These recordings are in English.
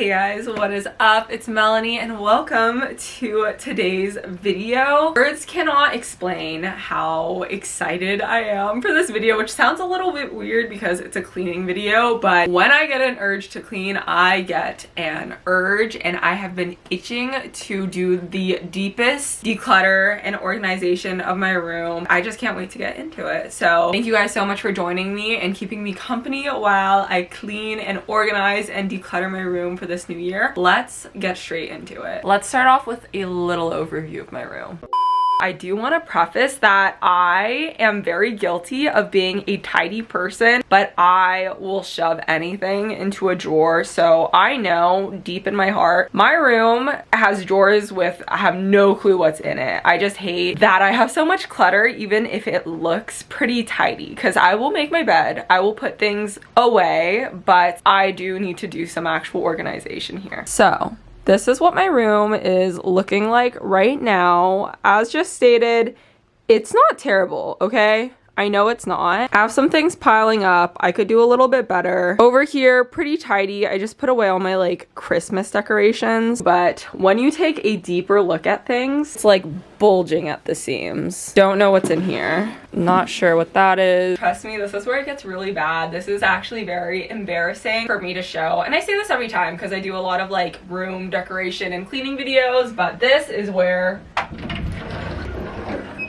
Hey guys, what is up? It's Melanie and welcome to today's video. Words cannot explain how excited I am for this video, which sounds a little bit weird because it's a cleaning video, but when I get an urge to clean, I get an urge, and I have been itching to do the deepest declutter and organization of my room. I just can't wait to get into it. So thank you guys so much for joining me and keeping me company while I clean and organize and declutter my room for this new year. Let's get straight into it. Let's start off with a little overview of my room. I do want to preface that I am very guilty of being a tidy person, but I will shove anything into a drawer. So I know deep in my heart, my room has drawers with, I have no clue what's in it. I just hate that I have so much clutter, even if it looks pretty tidy, because I will make my bed, I will put things away, but I do need to do some actual organization here. So this is what my room is looking like right now. As just stated, it's not terrible, okay? I know it's not. I have some things piling up. I could do a little bit better. Over here, pretty tidy. I just put away all my like Christmas decorations. But when you take a deeper look at things, it's like bulging at the seams. Don't know what's in here. Not sure what that is. Trust me, this is where it gets really bad. This is actually very embarrassing for me to show. And I say this every time because I do a lot of like room decoration and cleaning videos, but this is where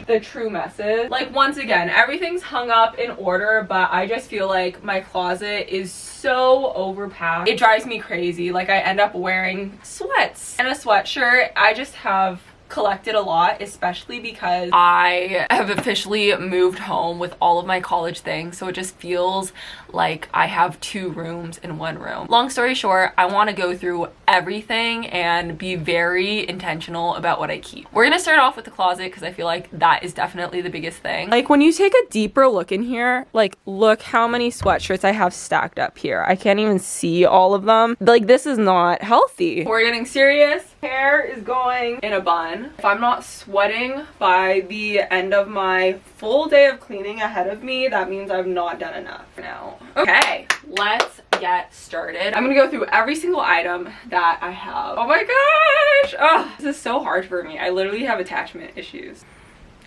the true mess is. Like, once again, everything's hung up in order, but I just feel like my closet is so overpacked. It drives me crazy. Like, I end up wearing sweats and a sweatshirt. I just have collected a lot, especially because I have officially moved home with all of my college things, so it just feels like I have two rooms in one room. Long story short, I want to go through everything and be very intentional about what I keep. We're gonna start off with the closet because I feel like that is definitely the biggest thing. Like, when you take a deeper look in here, like, look how many sweatshirts I have stacked up here. I can't even see all of them. Like, this is not healthy. We're getting serious. Hair is going in a bun. If I'm not sweating by the end of my full day of cleaning ahead of me, that means I've not done enough for now. Okay, let's get started. I'm gonna go through every single item that I have. Oh my gosh! Oh, this is so hard for me. I literally have attachment issues.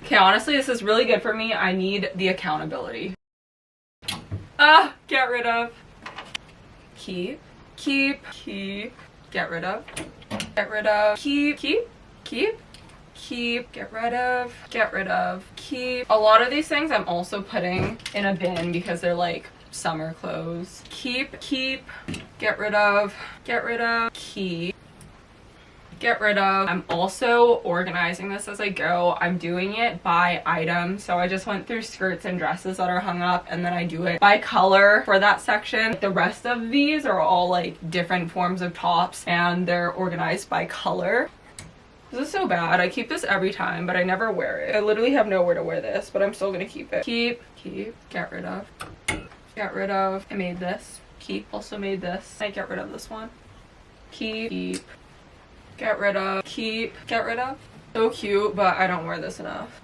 Okay, honestly, this is really good for me. I need the accountability. Get rid of. Keep. Get rid of. Get rid of. Keep. Get rid of. Keep. A lot of these things I'm also putting in a bin because they're like summer clothes. Keep. Get rid of. Keep. Get rid of. I'm also organizing this as I go. I'm doing it by item. So I just went through skirts and dresses that are hung up, and then I do it by color for that section. The rest of these are all like different forms of tops, and they're organized by color. This is so bad. I keep this every time, but I never wear it. I literally have nowhere to wear this, but I'm still gonna keep it. Keep. Get rid of. I made this. Keep. Also made this. I get rid of this one. Keep. Get rid of. Get rid of. So cute, but I don't wear this enough.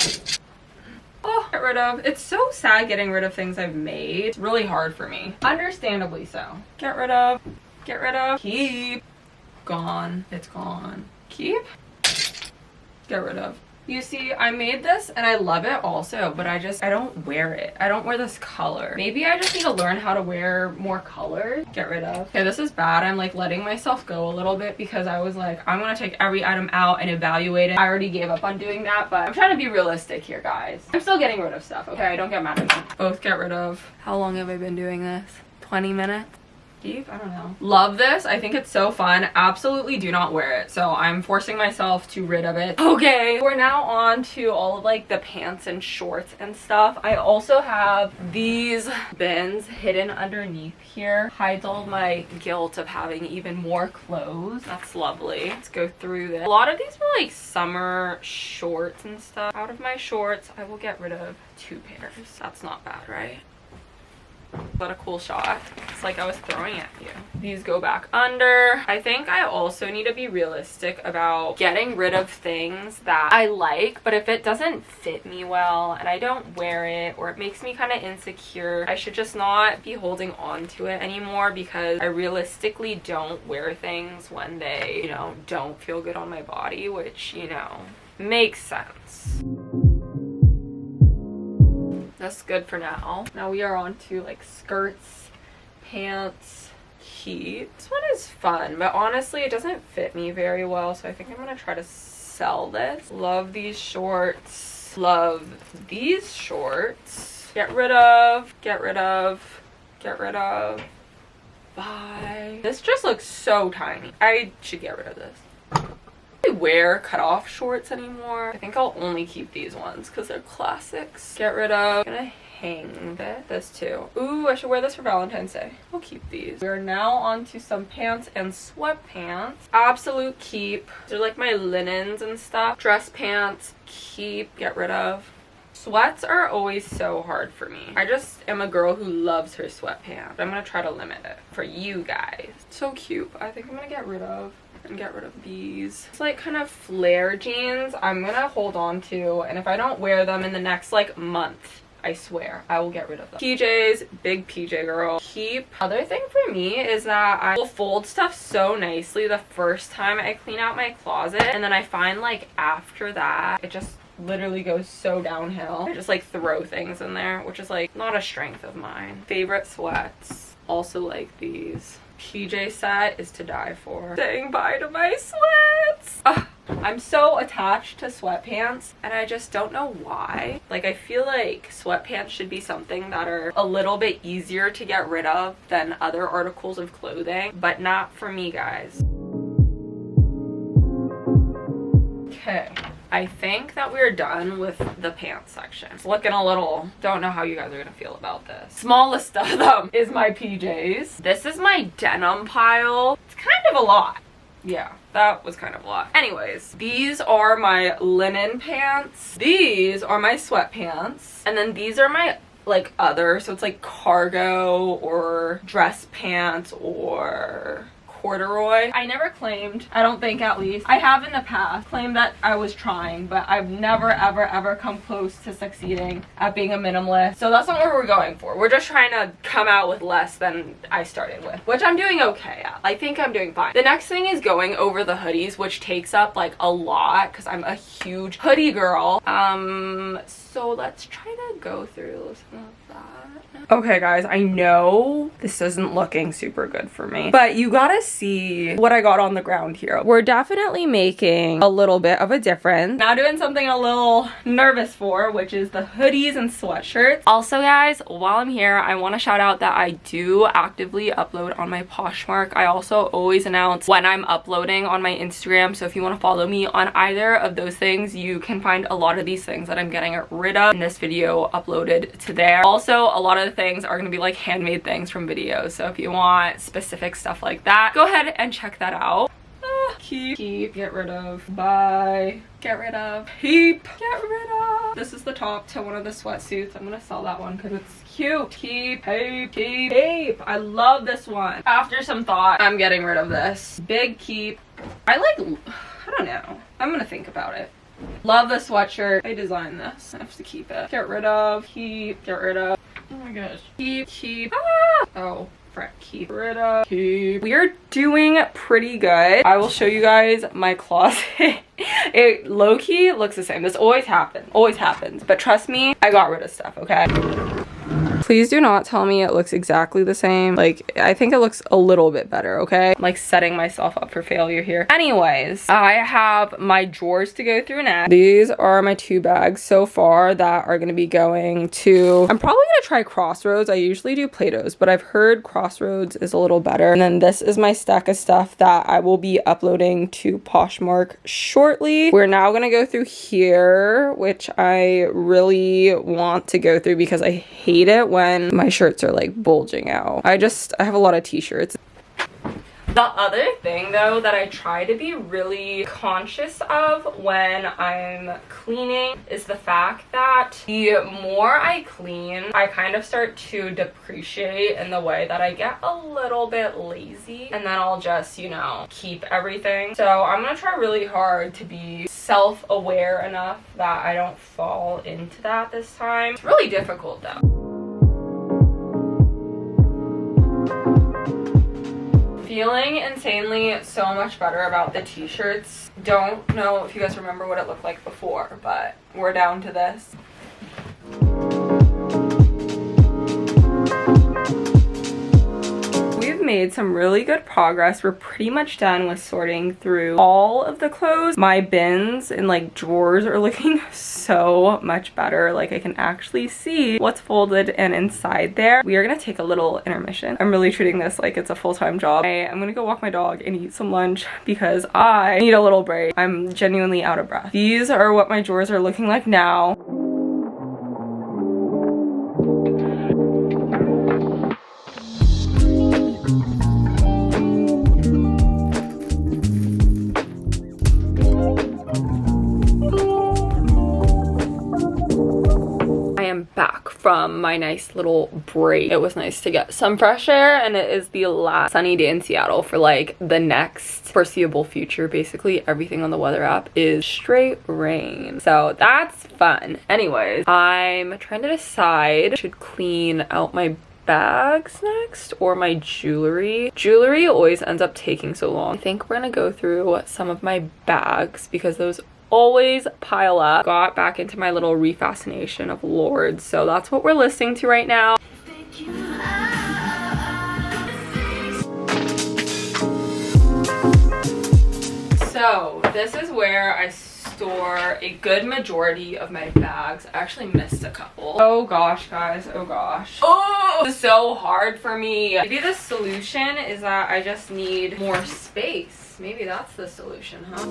Oh, get rid of. It's so sad getting rid of things I've made. It's really hard for me. Understandably so. Get rid of. Keep. Gone. It's gone. Keep. Get rid of. You see, I made this and I love it also, but I don't wear it. I don't wear this color. Maybe I just need to learn how to wear more colors. Get rid of. Okay, this is bad. I'm like letting myself go a little bit because I was like, I'm gonna take every item out and evaluate it. I already gave up on doing that, but I'm trying to be realistic here, guys. I'm still getting rid of stuff, okay? Don't get mad at me. Both get rid of. How long have I been doing this? 20 minutes? I don't know. Love this. I think it's so fun. Absolutely do not wear it, so I'm forcing myself to rid of it. Okay, we're now on to all of like the pants and shorts and stuff. I also have these bins hidden underneath here. Hides all my guilt of having even more clothes. That's lovely. Let's go through this. A lot of these were like summer shorts and stuff. Out of my shorts, I will get rid of 2 pairs. That's not bad, right? What a cool shot. It's like I was throwing at you. These go back under. I think I also need to be realistic about getting rid of things that I like, but if it doesn't fit me well and I don't wear it or it makes me kind of insecure, I should just not be holding on to it anymore, because I realistically don't wear things when they, you know, don't feel good on my body, which, you know, makes sense. That's good for now. Now we are on to like skirts, pants, keep. This one is fun, but honestly it doesn't fit me very well, so I think I'm gonna try to sell this. Love these shorts. Love these shorts. Get rid of, get rid of, get rid of. Bye. This just looks so tiny. I should get rid of this. I wear cut-off shorts anymore. I think I'll only keep these ones because they're classics. Get rid of. I'm gonna hang this too. Ooh, I should wear this for Valentine's Day. I'll keep these. We are now on to some pants and sweatpants. Absolute keep. They're like my linens and stuff. Dress pants, keep, get rid of. Sweats are always so hard for me. I just am a girl who loves her sweatpants. I'm gonna try to limit it for you guys. So cute. I think I'm gonna get rid of. And get rid of these. It's like kind of flare jeans I'm gonna hold on to, and if I don't wear them in the next like month, I swear I will get rid of them. PJs, big PJ girl. Keep. Other thing for me is that I will fold stuff so nicely the first time I clean out my closet, and then I find like after that it just literally goes so downhill. I just like throw things in there, which is like not a strength of mine. Favorite sweats, also like these. PJ set is to die for. Saying bye to my sweats. Ugh, I'm so attached to sweatpants and I just don't know why. Like I feel like sweatpants should be something that are a little bit easier to get rid of than other articles of clothing, but not for me, guys. Okay. I think that we're done with the pants section. It's looking a little, don't know how you guys are gonna feel about this. Smallest of them is my PJs. This is my denim pile. It's kind of a lot. Yeah, that was kind of a lot. Anyways, these are my linen pants. These are my sweatpants. And then these are my like other, so it's like cargo or dress pants or corduroy. I never claimed, I don't think at least, I have in the past claimed that I was trying, but I've never ever come close to succeeding at being a minimalist. So that's not what we're going for. We're just trying to come out with less than I started with, which I'm doing okay at. I think I'm doing fine. The next thing is going over the hoodies, which takes up like a lot because I'm a huge hoodie girl. So let's try to go through some of that. Okay guys, I know this isn't looking super good for me, but you gotta see what I got on the ground here. We're definitely making a little bit of a difference. Now doing something a little nervous for, which is the hoodies and sweatshirts. Also guys, while I'm here, I want to shout out that I do actively upload on my Poshmark. I also always announce when I'm uploading on my Instagram, so if you want to follow me on either of those things, you can find a lot of these things that I'm getting rid of in this video uploaded to there. Also, a lot of the things are going to be like handmade things from videos, so if you want specific stuff like that, go ahead and check that out. Keep, get rid of, buy, get rid of, keep, get rid of. This is the top to one of the sweatsuits. I'm gonna sell that one because it's cute. Keep, keep. I love this one. After some thought, I'm getting rid of this. Big keep. I don't know. I'm gonna think about it. Love the sweatshirt. I designed this. I have to keep it. Get rid of, keep, get rid of. Oh my gosh. Keep. Ah! Oh, frick. Keep rid of. Keep. We are doing pretty good. I will show you guys my closet. It low-key looks the same. This always happens. But trust me, I got rid of stuff, okay? Please do not tell me it looks exactly the same. Like, I think it looks a little bit better, okay? I'm like setting myself up for failure here. Anyways, I have my drawers to go through next. These are my 2 bags so far that are gonna be going to, I'm probably gonna try Crossroads. I usually do Plato's, but I've heard Crossroads is a little better. And then this is my stack of stuff that I will be uploading to Poshmark shortly. We're now gonna go through here, which I really want to go through because I hate it when my shirts are like bulging out. I have a lot of t-shirts. The other thing though that I try to be really conscious of when I'm cleaning is the fact that the more I clean, I kind of start to depreciate in the way that I get a little bit lazy, and then I'll just, you know, keep everything. So I'm gonna try really hard to be self-aware enough that I don't fall into that this time. It's really difficult though. Feeling insanely so much better about the t-shirts. Don't know if you guys remember what it looked like before, but we're down to this. We've made some really good progress. We're pretty much done with sorting through all of the clothes. My bins and like drawers are looking so much better. Like I can actually see what's folded and inside there. We are gonna take a little intermission. I'm really treating this like it's a full-time job. I'm gonna go walk my dog and eat some lunch because I need a little break. I'm genuinely out of breath. These are what my drawers are looking like now. Back from my nice little break. It was nice to get some fresh air, and it is the last sunny day in Seattle for like the next foreseeable future. Basically everything on the weather app is straight rain, so that's fun. Anyways, I'm trying to decide, I should clean out my bags next or my jewelry. Jewelry always ends up taking so long. I think we're gonna go through some of my bags because those always pile up. Got back into my little refascination of Lords, so that's what we're listening to right now. So this is where I store a good majority of my bags. I actually missed a couple. Oh gosh, guys, oh gosh. Oh, this is so hard for me. Maybe the solution is that I just need more space. Maybe that's the solution, huh?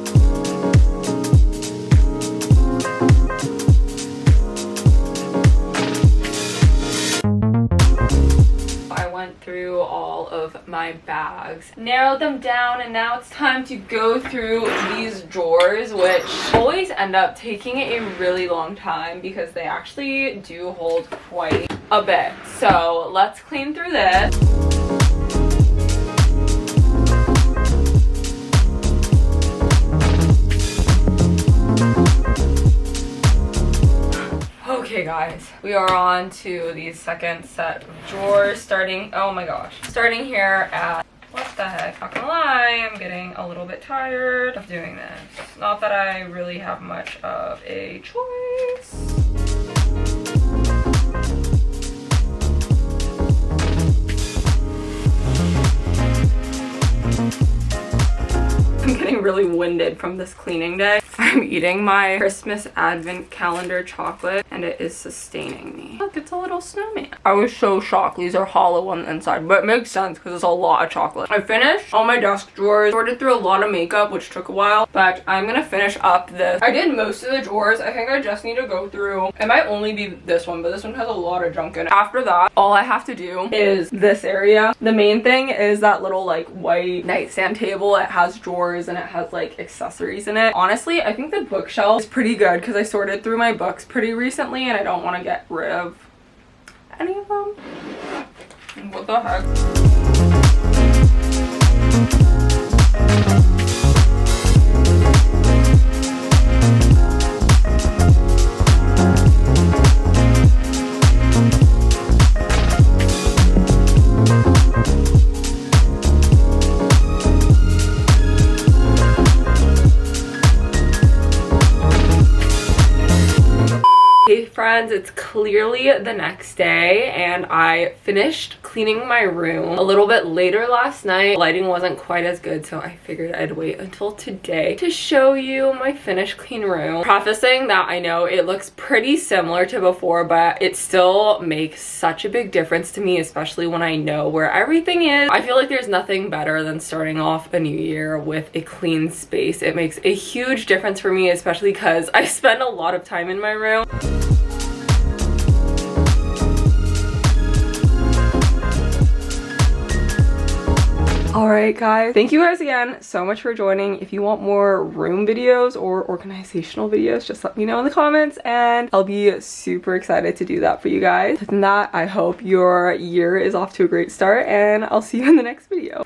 I went through all of my bags, narrowed them down, and now it's time to go through these drawers, which always end up taking a really long time because they actually do hold quite a bit. So let's clean through this. Okay guys, we are on to the second set of drawers, starting, oh my gosh, starting here at, what the heck, not gonna lie, I'm getting a little bit tired of doing this. Not that I really have much of a choice. I'm getting really winded from this cleaning day. I'm eating my Christmas advent calendar chocolate and it is sustaining me. Look, it's a little snowman. I was so shocked. These are hollow on the inside, but it makes sense because it's a lot of chocolate. I finished all my desk drawers, sorted through a lot of makeup, which took a while, but I'm gonna finish up this. I did most of the drawers. I think I just need to go through, it might only be this one, but this one has a lot of junk in it. After that, all I have to do is this area. The main thing is that little like white nightstand table. It has drawers and it has like accessories in it. Honestly, I think the bookshelf is pretty good because I sorted through my books pretty recently and I don't want to get rid of any of them. What the heck? Hey friends, it's clearly the next day and I finished cleaning my room a little bit later last night. Lighting wasn't quite as good, so I figured I'd wait until today to show you my finished clean room. Prefacing that I know it looks pretty similar to before, but it still makes such a big difference to me, especially when I know where everything is. I feel like there's nothing better than starting off a new year with a clean space. It makes a huge difference for me, especially because I spend a lot of time in my room. Alright guys, thank you guys again so much for joining. If you want more room videos or organizational videos, just let me know in the comments and I'll be super excited to do that for you guys. Other than that, I hope your year is off to a great start and I'll see you in the next video.